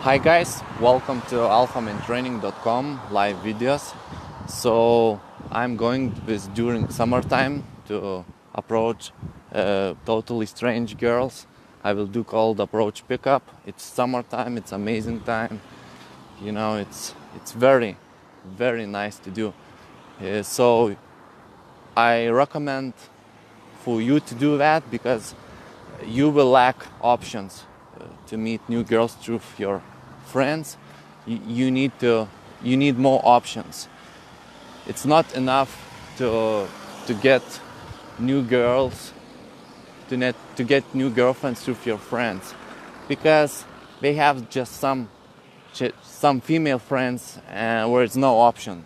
Hi guys, welcome to Alphamantraining.com live videos. So I'm going during summertime to approach totally strange girls. I will do cold approach pickup. It's summertime, it's amazing time. You know, it's very, very nice to do. So I recommend for you to do that because you will lack options to meet new girls through your friends. You need more options. It's not enough to get new girls to get new girlfriends through your friends, because they have just some female friends where it's no option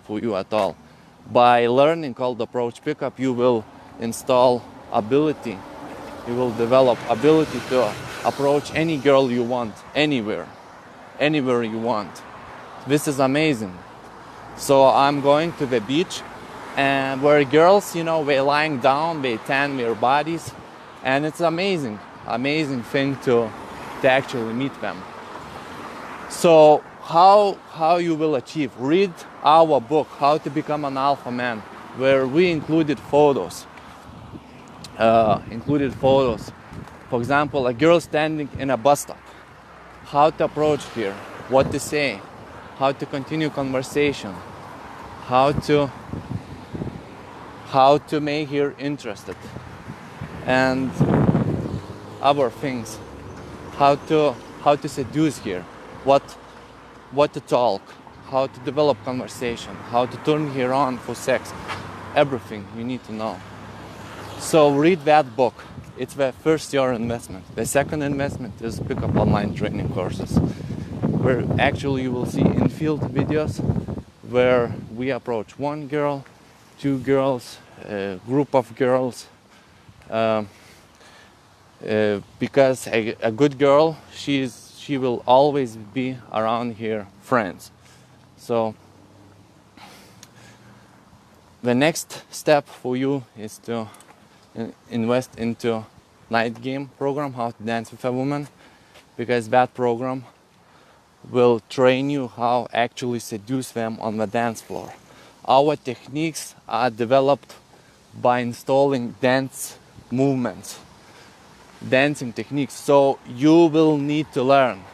for you at all. By learning cold approach pickup, you will install ability. You will develop ability to approach any girl you want, anywhere you want. This is amazing. So I'm going to the beach, and where girls, you know, they're lying down, they tan their bodies, and it's amazing thing to actually meet them. So how you will achieve? Read our book, How to Become an Alpha Man, where we included photos. For example, a girl standing in a bus stop. How to approach her, what to say, how to continue conversation, how to make her interested, and other things. How to seduce her, what to talk, how to develop conversation, how to turn her on for sex. Everything you need to know. So read that book. It's the first year investment. The second investment is pick up online training courses, where actually you will see infield videos where we approach one girl, two girls, a group of girls, because a good girl, she will always be around her friends. So the next step for you is to invest into night game program, How to Dance with a Woman, because that program will train you how actually seduce them on the dance floor. Our techniques are developed by installing dance movements, dancing techniques. So you will need to learn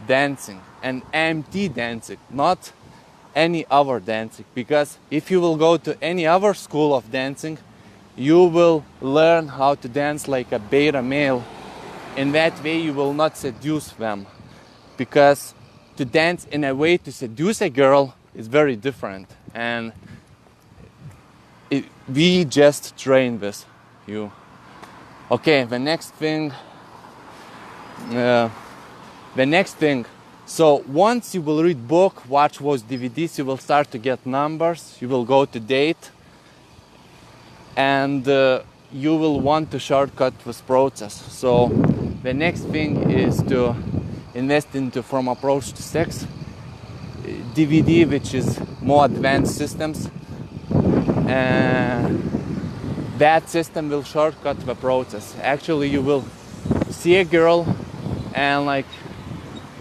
dancing and AMT dancing, not any other dancing, because if you will go to any other school of dancing, you will learn how to dance like a beta male. In that way you will not seduce them, because to dance in a way to seduce a girl is very different, and we just train this you. Okay, the next thing, so once you will read book, watch those DVDs, you will start to get numbers, you will go to date, and you will want to shortcut this process. So the next thing is to invest into From Approach to Sex DVD, which is more advanced systems, and that system will shortcut the process. Actually, you will see a girl and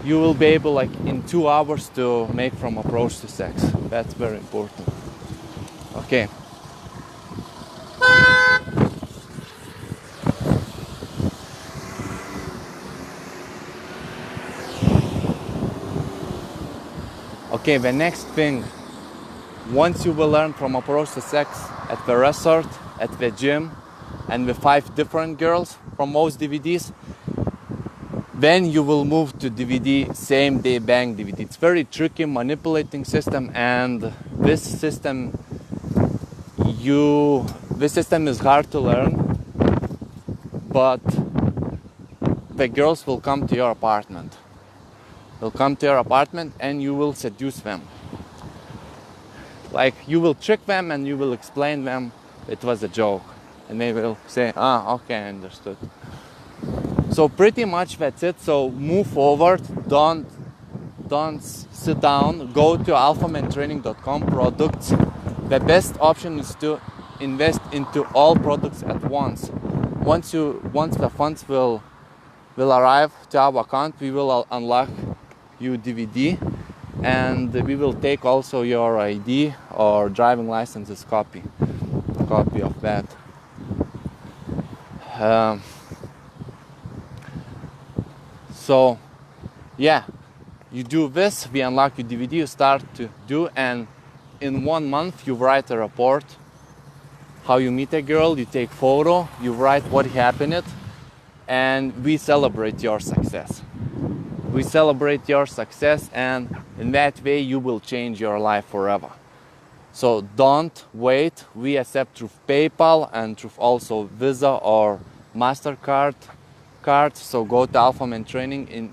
you will be able in 2 hours to make From Approach to Sex. That's very important. Okay. Okay, the next thing, once you will learn From Approach to Sex at the resort, at the gym, and with 5 different girls from those DVDs, then you will move to DVD, same day bang DVD. It's very tricky manipulating system, and this system is hard to learn, but the girls will come to your apartment. They'll come to your apartment and you will seduce them. You will trick them and you will explain them it was a joke. And they will say, okay, I understood. So pretty much that's it. So move forward, don't sit down, go to alphamantraining.com products. The best option is to invest into all products at once. Once the funds will will arrive to our account, we will unlock you DVD, and we will take also your ID or driving licenses copy of that. So yeah, you do this, we unlock your DVD, you start to do, and in 1 month you write a report, how you meet a girl, you take photo, you write what happened, and we celebrate your success. We celebrate your success, and in that way you will change your life forever. So don't wait. We accept through PayPal and through also Visa or MasterCard card. So go to Alphamantraining,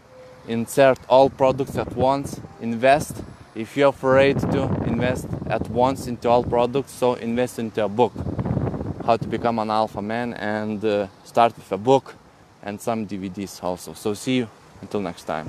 insert all products at once, invest. If you're afraid to invest at once into all products, so invest into a book, how to become an alpha man, and start with a book and some DVDs also. So see you until next time.